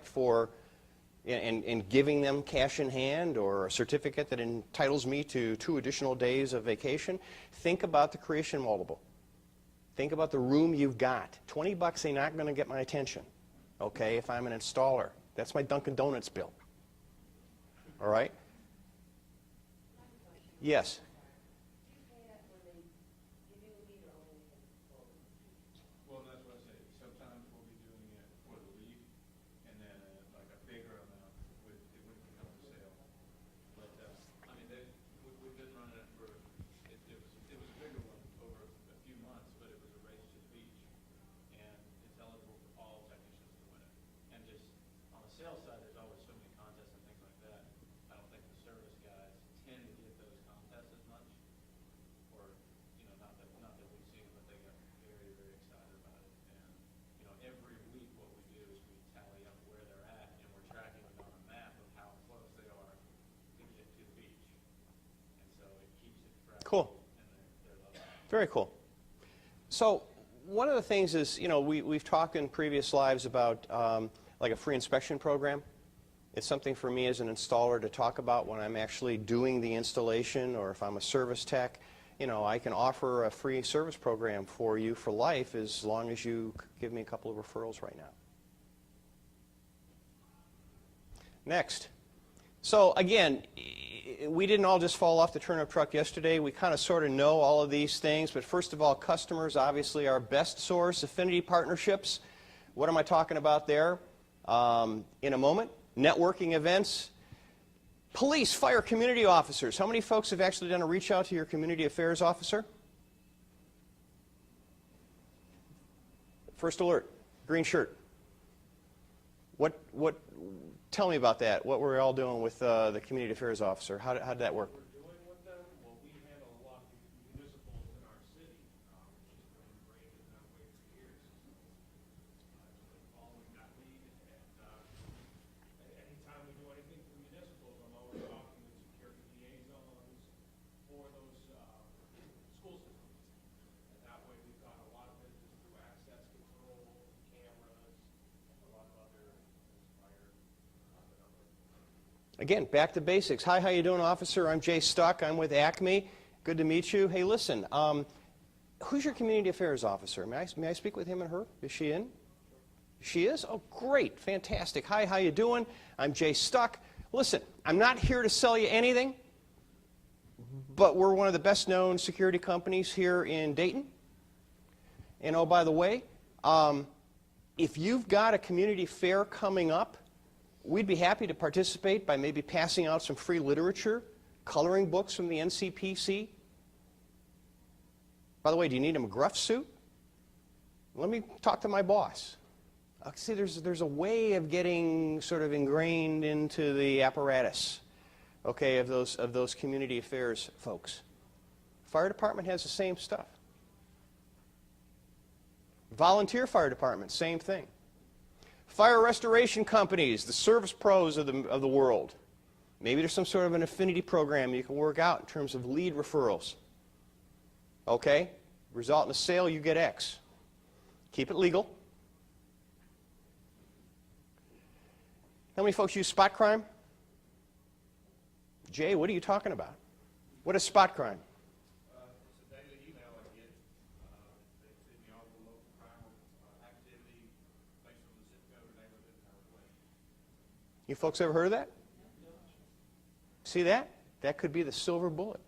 and giving them cash in hand or a certificate that entitles me to 2 additional days of vacation. Think about the creation multiple. Think about the room you've got. $20 ain't not going to get my attention, okay, if I'm an installer. That's my Dunkin' Donuts bill. All right? Yes? Well, that's what I say. Sometimes we'll be doing it for the lead, and then like a bigger amount would become a sale. But we've been running it for it was a bigger one over sales side, there's always so many contests and things like that. I don't think the service guys tend to get those contests as much, or, not that we've seen, but they get very, very excited about it. And, every week what we do is we tally up where they're at, and we're tracking them on a map of how close they are to get to the beach. And so it keeps it fresh. Cool. And they're loving it. Very cool. So one of the things is, we've talked in previous lives about like a free inspection program. It's something for me as an installer to talk about when I'm actually doing the installation, or if I'm a service tech. I can offer a free service program for you for life as long as you give me a couple of referrals right now. Next. So again, we didn't all just fall off the turnip truck yesterday. We kind of sort of know all of these things. But first of all, customers, obviously, our best source. Affinity partnerships. What am I talking about there? In a moment. Networking events. Police, fire, community officers. How many folks have actually done a reach out to your community affairs officer? First alert. Green shirt. Tell me about that. What were we all doing with the community affairs officer? How did that work? We're doing with them, well, we handle a lot of municipals in our city, which has been great and that way for years. Following that lead, and anytime we do anything for municipals, I'm always talking with security liaisons for those school systems. And that way we've got a lot of business through access control, cameras, and a lot of other fire. Again, back to basics. Hi, how you doing, officer? I'm Jay Stuck. I'm with Acme. Good to meet you. Hey, listen, who's your community affairs officer? May I speak with him and her? Is she in? She is? Oh, great. Fantastic. Hi, how you doing? I'm Jay Stuck. Listen, I'm not here to sell you anything, but we're one of the best-known security companies here in Dayton. And oh, by the way, if you've got a community fair coming up, we'd be happy to participate by maybe passing out some free literature, coloring books from the NCPC. By the way, do you need a McGruff suit? Let me talk to my boss. See, there's a way of getting sort of ingrained into the apparatus, okay, of those community affairs folks. Fire department has the same stuff. Volunteer fire department, same thing. Fire restoration companies, the service pros of the world. Maybe there's some sort of an affinity program you can work out in terms of lead referrals. Okay? Result in a sale, you get X. Keep it legal. How many folks use spot crime? Jay, what are you talking about? What is spot crime? It's a daily email I get. They send me all the local crime activity based on the zip code or neighborhood and our place. You folks ever heard of that? See that? That could be the silver bullet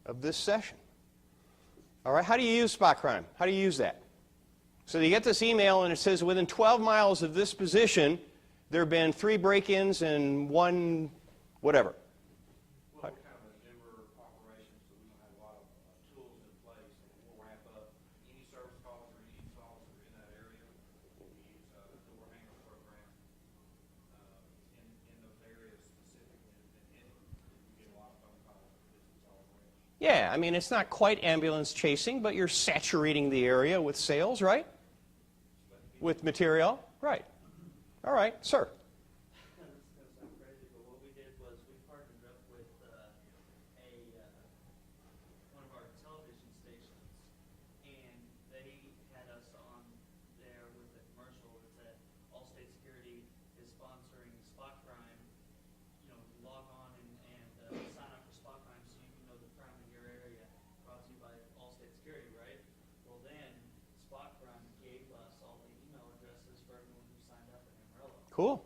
of this session. All right, how do you use spot crime? How do you use that? So you get this email and it says within 12 miles of this position, there have been 3 break-ins and 1 whatever. Well, we're kind of a newer operation, so we don't have a lot of tools in place. And we'll ramp up any service calls or any installs that are in that area. We use a door hanger program in those areas specifically. And we get a lot of phone calls for this install branch. Yeah, I mean, it's not quite ambulance chasing, but you're saturating the area with sales, right? With material, right. All right, sir. It's going to sound crazy, but what we did was we partnered up with one of our television stations, and they had us on there with a commercial that said Allstate Security is sponsoring spot crime. Log on and sign up for spot crime so you can know the crime in your area. Brought to you by Allstate Security, right? Well, then spot crime gave us all the email addresses for everyone who signed up in Amarillo. Cool.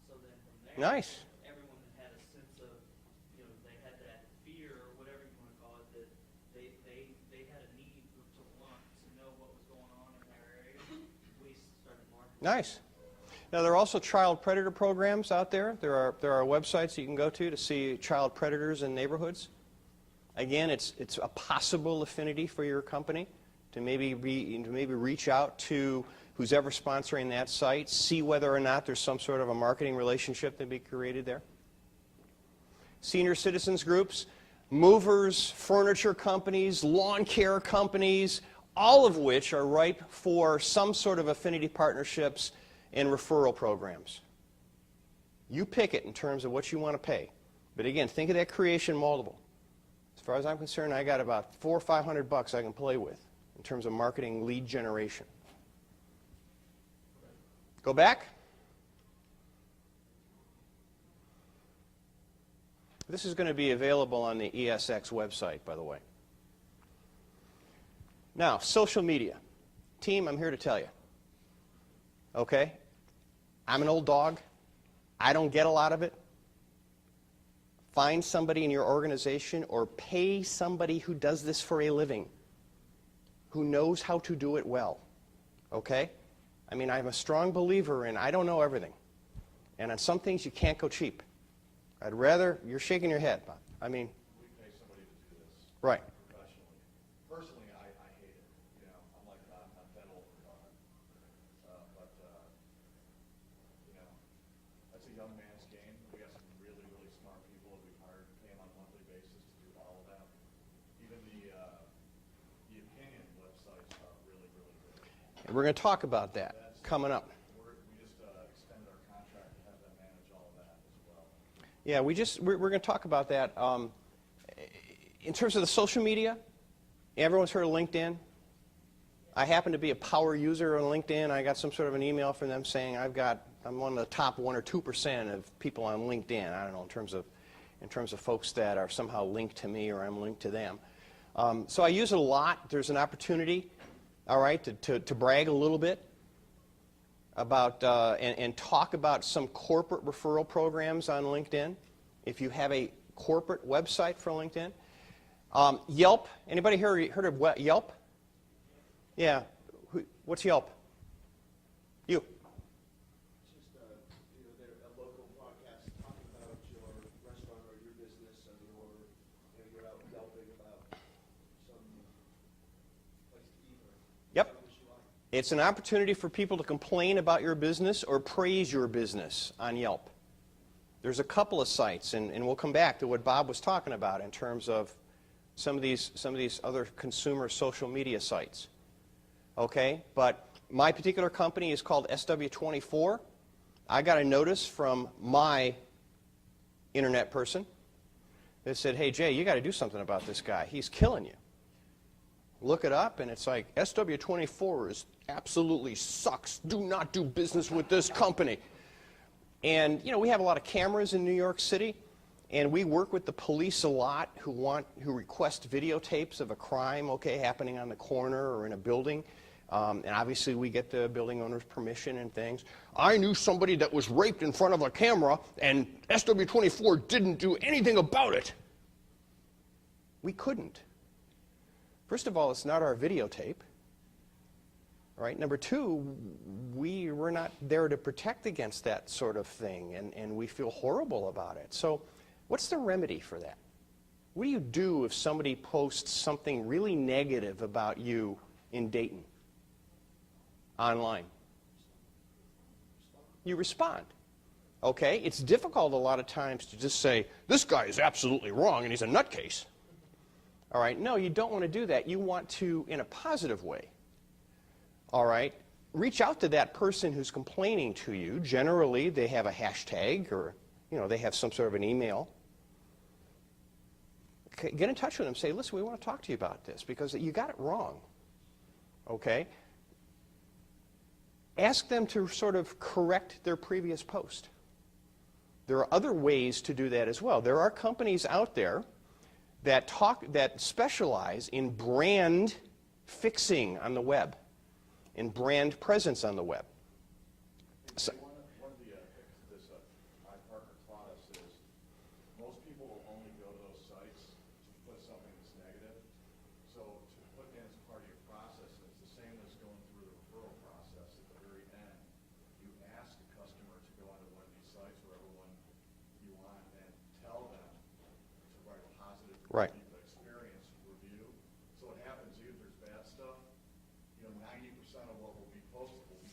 So then from there, Nice. everyone that had a sense of, they had that fear or whatever you want to call it, that they had a need to want to know what was going on in their area. We started marketing. Nice. Now, there are also child predator programs out there. There are websites you can go to see child predators in neighborhoods. Again, it's a possible affinity for your company to maybe reach out to who's ever sponsoring that site, see whether or not there's some sort of a marketing relationship that be created there. Senior citizens groups, movers, furniture companies, lawn care companies, all of which are ripe for some sort of affinity partnerships and referral programs. You pick it in terms of what you want to pay. But again, think of that creation multiple. As far as I'm concerned, I got about $400 or $500 I can play with in terms of marketing lead generation. Go back. This is going to be available on the ESX website, by the way. Now, social media. Team, I'm here to tell you. Okay? I'm an old dog. I don't get a lot of it. Find somebody in your organization or pay somebody who does this for a living, who knows how to do it well. Okay? I mean, I'm a strong believer in I don't know everything. And on some things, you can't go cheap. I'd rather, you're shaking your head, Bob. I mean, We pay somebody to do this. Right. Professionally. Personally, I hate it. You know, I'm like, I'm that old for it. You know, that's a young man's game. We have some really, really smart people that we've hired, pay them on a monthly basis to do all of that. Even the opinion websites are really, really good. and we're going to talk about that coming up. We just extended our contract to have them manage all of that as well. Yeah, we're going to talk about that. In terms of the social media, everyone's heard of LinkedIn. I happen to be a power user on LinkedIn. I got some sort of an email from them saying I'm one of the top 1 or 2% of people on LinkedIn. I don't know, in terms of folks that are somehow linked to me or I'm linked to them. So I use it a lot. There's an opportunity, all right, to brag a little bit about and talk about some corporate referral programs on LinkedIn. If you have a corporate website for LinkedIn. Yelp. Anybody heard of Yelp? Yeah. What's Yelp? You. Just, they're a local podcast talking about your restaurant or your business, and you're out yelping about some place to eat or Yep. something that you like. It's an opportunity for people to complain about your business or praise your business on Yelp. There's a couple of sites, and we'll come back to what Bob was talking about in terms of some of these other consumer social media sites. Okay, but my particular company is called SW24. I got a notice from my internet person that said, hey, Jay, you got to do something about this guy. He's killing you. Look it up, and it's like, SW24 is absolutely sucks. Do not do business with this company. And, you know, we have a lot of cameras in New York City, and we work with the police a lot who request videotapes of a crime, okay, happening on the corner or in a building. And obviously we get the building owner's permission and things. I knew somebody that was raped in front of a camera, and SW24 didn't do anything about it. We couldn't. First of all, it's not our videotape. All right. Number two, we're not there to protect against that sort of thing, and we feel horrible about it. So what's the remedy for that? What do you do if somebody posts something really negative about you in Dayton online? You respond. Okay? It's difficult a lot of times to just say, this guy is absolutely wrong and he's a nutcase. All right? No, you don't want to do that. You want to, in a positive way, all right, reach out to that person who's complaining to you. Generally, they have a hashtag or, you know, they have some sort of an email. Get in touch with them. Say, listen, we want to talk to you about this because you got it wrong. Okay? Ask them to sort of correct their previous post. There are other ways to do that as well. There are companies out there that specialize in brand fixing on the web, in brand presence on the web. So, One of the things this my partner taught us is most people will only go to those sites to put something that's negative. So to put in as part of your process, it's the same as going through the referral process. At the very end, you ask a customer to go onto one of these sites, wherever one you want, and tell them to write a positive Right. experience review. So what happens, if there's bad stuff, 90% of what will be posted will be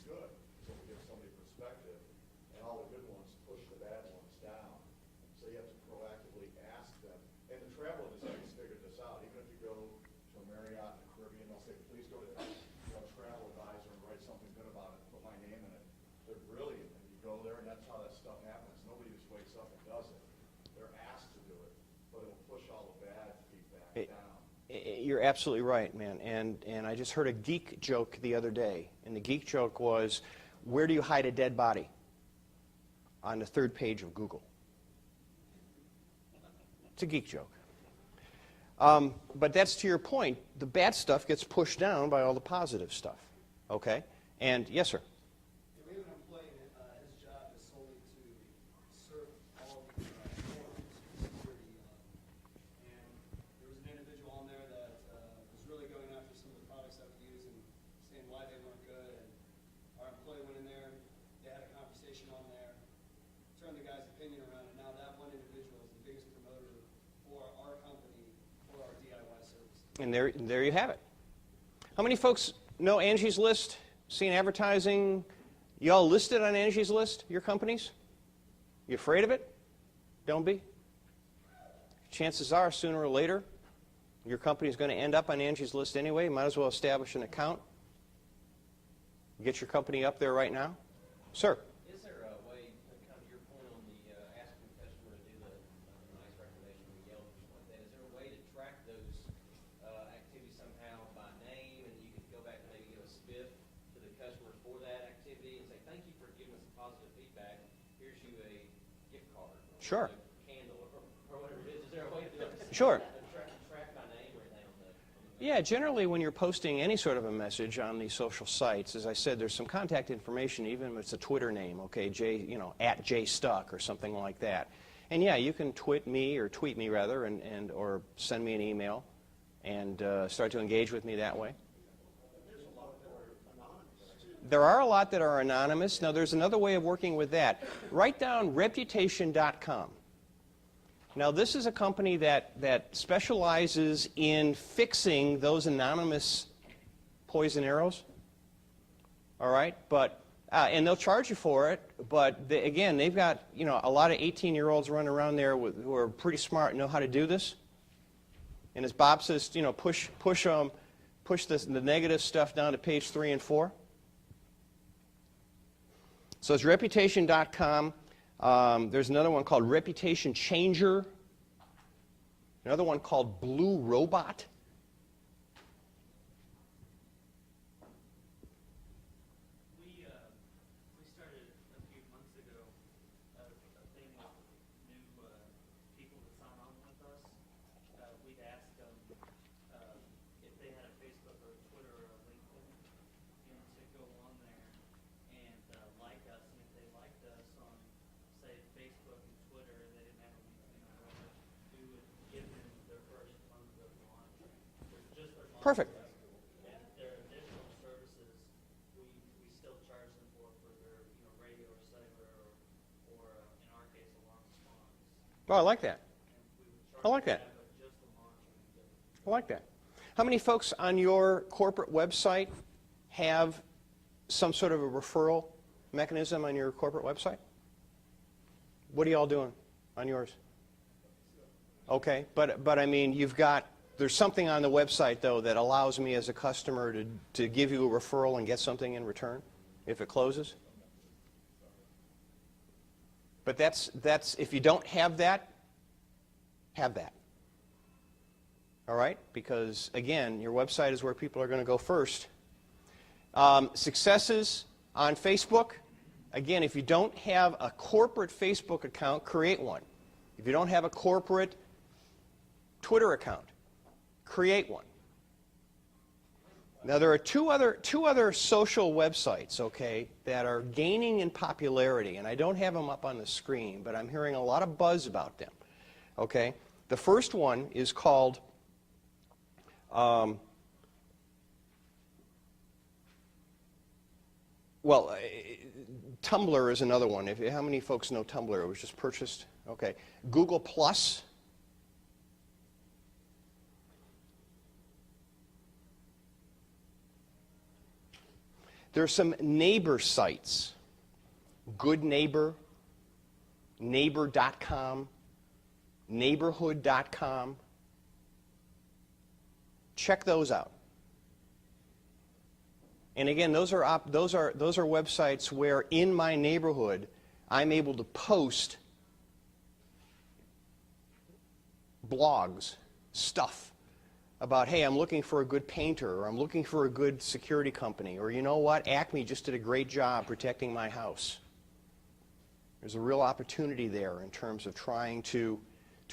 You're absolutely right, man. And I just heard a geek joke the other day. And the geek joke was, where do you hide a dead body? On the 3rd page of Google. It's a geek joke. But that's to your point. The bad stuff gets pushed down by all the positive stuff. Okay? And yes, sir. We have an employee, his job is solely to serve all the forums for security. And there was an individual on there that was really going after some of the products that we use and saying why they weren't good. And our employee went in there, they had a conversation on there, turned the guy's opinion around, and now that one individual is the biggest promoter for our company, for our DIY service. And there you have it. How many folks know Angie's List? Seen advertising? Y'all listed on Angie's List, your companies? You afraid of it? Don't be. Chances are, sooner or later, your company is going to end up on Angie's List anyway. Might as well establish an account. Get your company up there right now. Sir? Is there a way, kind of your point on the asking the customer to do the nice recommendation on Yelp or something like that, is there a way to track those activities somehow by name, and you could go back and maybe give a spiff to the customer for that activity and say, thank you for giving us positive feedback. Here's you a gift card. Or Sure. a candle or whatever it is. Is there a way to do it? Sure. Track by name or anything on the Yeah, generally when you're posting any sort of a message on these social sites, as I said, there's some contact information, even if it's a Twitter name, okay, at JStuck or something like that. And yeah, you can tweet me rather, or send me an email and start to engage with me that way. There are a lot that are anonymous. Now, there's another way of working with that. Write down reputation.com. Now, this is a company that specializes in fixing those anonymous poison arrows. All right? But, and they'll charge you for it, but again, they've got, a lot of 18-year-olds running around there who are pretty smart and know how to do this. And as Bob says, push the negative stuff down to page 3 and 4. So it's reputation.com. There's another one called Reputation Changer. Another one called Blue Robot. We started a few months ago a thing with new people that sign on with us. We'd ask them if they had a Facebook or a Twitter or a LinkedIn, to go on there and like us. And if they liked us on, say, Facebook and Twitter, and they didn't have a LinkedIn or whatever, we would give them their first month of launch, or just their launch. Perfect. And their additional services, we still charge them for their radio or cyber or in our case, alarm response. Oh, I like that. And we would charge I like that. but just the launch we would give them. I like that. How many folks on your corporate website have some sort of a referral mechanism on your corporate website? What are y'all doing on yours? Okay, but I mean, there's something on the website, though, that allows me as a customer to give you a referral and get something in return if it closes? But that's if you don't have that, have that. All right? Because, again, your website is where people are going to go first. Successes on Facebook. Again, if you don't have a corporate Facebook account, create one. If you don't have a corporate Twitter account, create one. Now, there are two other social websites, okay, that are gaining in popularity, and I don't have them up on the screen, but I'm hearing a lot of buzz about them, okay? The first one is called Tumblr is another one. How many folks know Tumblr? It was just purchased. Okay. Google Plus. There's some neighbor sites. Good Neighbor, Neighbor.com, Neighborhood.com. Check those out. And again, those are websites where in my neighborhood I'm able to post blogs, stuff about, hey, I'm looking for a good painter, or I'm looking for a good security company, or you know what, Acme just did a great job protecting my house. There's a real opportunity there in terms of trying to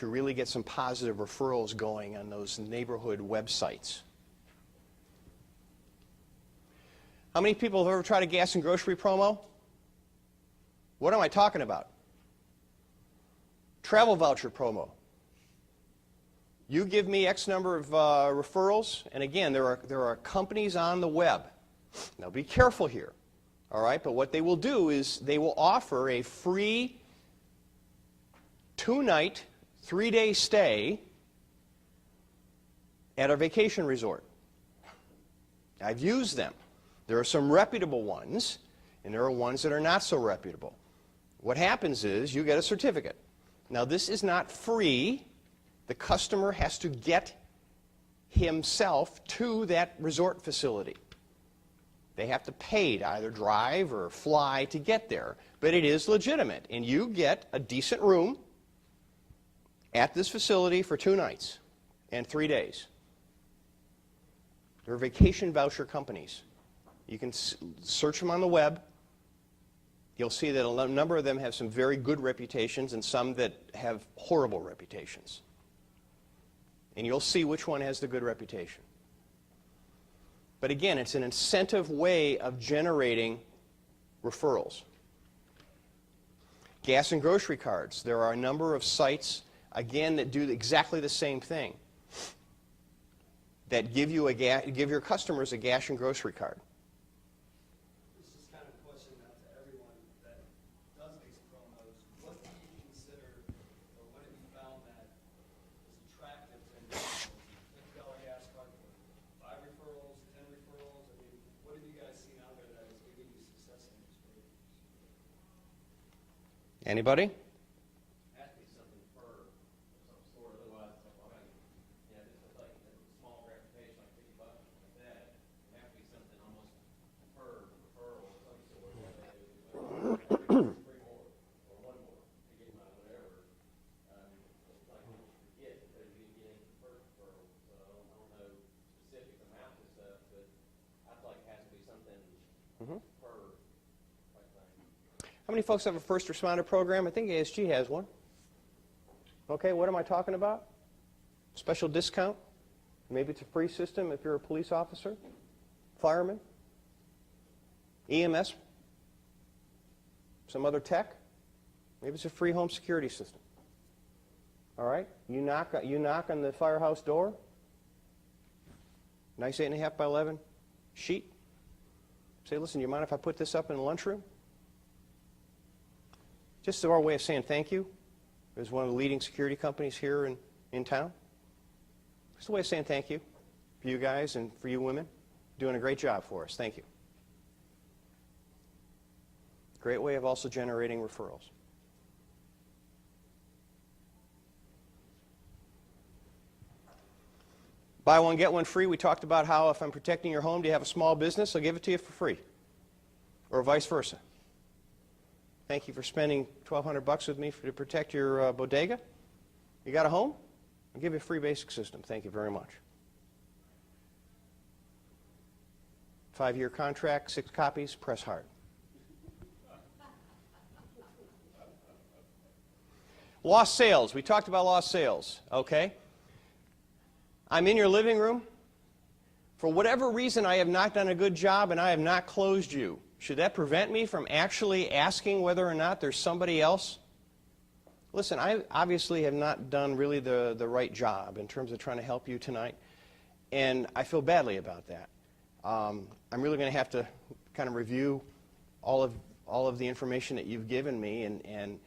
really get some positive referrals going on those neighborhood websites. How many people have ever tried a gas and grocery promo? What am I talking about? Travel voucher promo. You give me X number of referrals, and again, there are companies on the web. Now be careful here, all right? But what they will do is they will offer a free 2-night, 3-day stay at a vacation resort. I've used them. There are some reputable ones, and there are ones that are not so reputable. What happens is you get a certificate. Now, this is not free. The customer has to get himself to that resort facility. They have to pay to either drive or fly to get there, but it is legitimate, and you get a decent room at this facility for 2 nights and 3 days. There are vacation voucher companies. You can search them on the web. You'll see that a number of them have some very good reputations and some that have horrible reputations. And you'll see which one has the good reputation. But again, it's an incentive way of generating referrals. Gas and grocery cards. There are a number of sites, again, that do exactly the same thing. That give your customers a gas and grocery card. This is kind of a question out to everyone that does these promos. What do you consider, or what have you found that is attractive to individuals? $50 gas card, 5 referrals, 10 referrals. I mean, what have you guys seen out there that is giving you success in these programs? Anybody? Has to be something per some sort, otherwise it's like, well, yeah, this is like a small gratification, like $50 like that. It has to be something almost per referral of some sort. Three more or one more to get my whatever. It's like what you forget because you didn't get any first referral. So I don't know specific amounts and stuff, but I feel like it has to be something per like thing. How many folks have a first responder program? I think ASG has one. Okay, what am I talking about? Special discount? Maybe it's a free system if you're a police officer, fireman, EMS, some other tech. Maybe it's a free home security system. All right? You knock on the firehouse door. Nice 8.5 by 11 sheet. Say, listen, do you mind if I put this up in the lunchroom? Just our way of saying thank you. As one of the leading security companies here in town. Just a way of saying thank you for you guys and for you women. Doing a great job for us. Thank you. Great way of also generating referrals. Buy one, get one free. We talked about how if I'm protecting your home, do you have a small business? I'll give it to you for free. Or vice versa. Thank you for spending $1,200 with me to protect your bodega. You got a home? I'll give you a free basic system. Thank you very much. 5-year contract, 6 copies, press hard. Lost sales. We talked about lost sales. Okay. I'm in your living room. For whatever reason, I have not done a good job and I have not closed you. Should that prevent me from actually asking whether or not there's somebody else? Listen, I obviously have not done really the right job in terms of trying to help you tonight, and I feel badly about that. I'm really going to have to kind of review all of the information that you've given me, and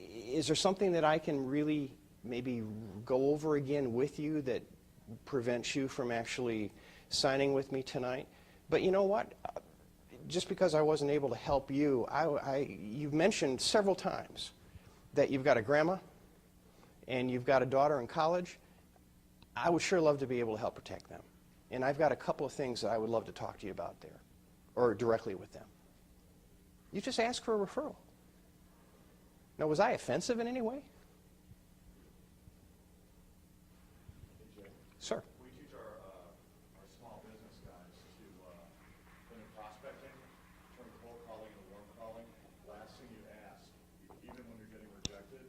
is there something that I can really maybe go over again with you that prevents you from actually signing with me tonight? But you know what? Just because I wasn't able to help you, you've mentioned several times that you've got a grandma and you've got a daughter in college. I would sure love to be able to help protect them. And I've got a couple of things that I would love to talk to you about there, or directly with them. You just ask for a referral. Now, was I offensive in any way? Sir. We teach our small business guys to, when they're prospecting, turn cold calling into warm calling. Last thing you ask, even when you're getting rejected,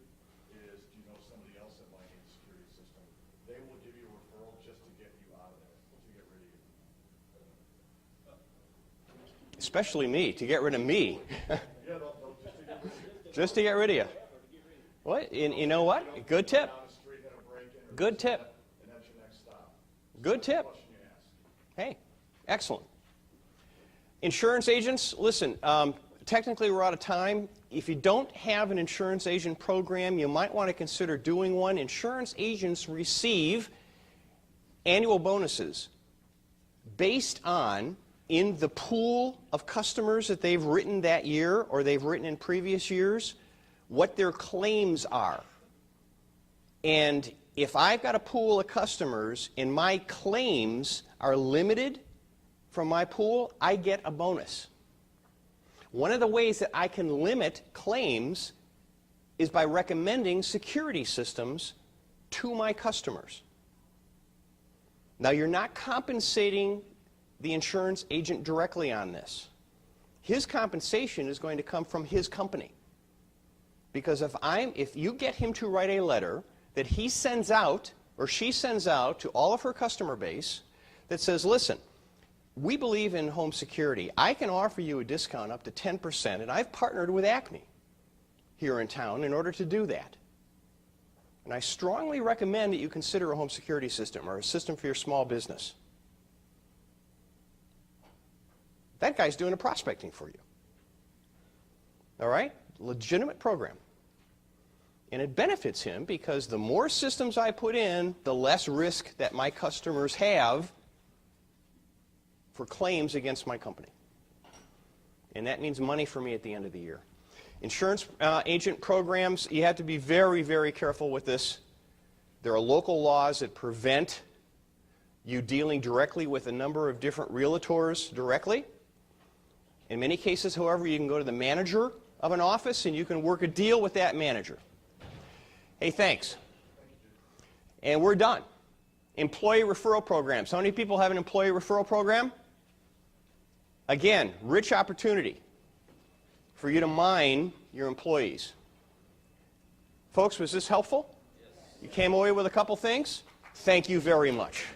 is do you know somebody else that might need a security system? They will give you a referral just to get you out of there, to get rid of you. Especially me, to get rid of me. Yeah, they'll just to get rid of you. Just to get rid of you. What? You know what? Good tip. Down the street, had a break-in, or Good this tip. and that, and that's your next stop. Good tip. Question you ask. Hey, excellent. Insurance agents, listen, technically we're out of time. If you don't have an insurance agent program, you might want to consider doing one. Insurance agents receive annual bonuses based on, in the pool of customers that they've written that year or they've written in previous years, what their claims are. And if I've got a pool of customers and my claims are limited from my pool, I get a bonus. One of the ways that I can limit claims is by recommending security systems to my customers. Now, you're not compensating the insurance agent directly on this. His compensation is going to come from his company. Because if you get him to write a letter that he sends out, or she sends out to all of her customer base that says, listen, we believe in home security. I can offer you a discount up to 10%, and I've partnered with Acme here in town in order to do that. And I strongly recommend that you consider a home security system or a system for your small business. That guy's doing the prospecting for you. All right? Legitimate program. And it benefits him because the more systems I put in, the less risk that my customers have for claims against my company. And that means money for me at the end of the year. Insurance agent programs, you have to be very, very careful with this. There are local laws that prevent you dealing directly with a number of different realtors directly. In many cases, however, you can go to the manager of an office and you can work a deal with that manager. Hey, thanks. And we're done. Employee referral programs. How many people have an employee referral program? Again, rich opportunity for you to mine your employees. Folks, was this helpful? Yes. You came away with a couple things? Thank you very much.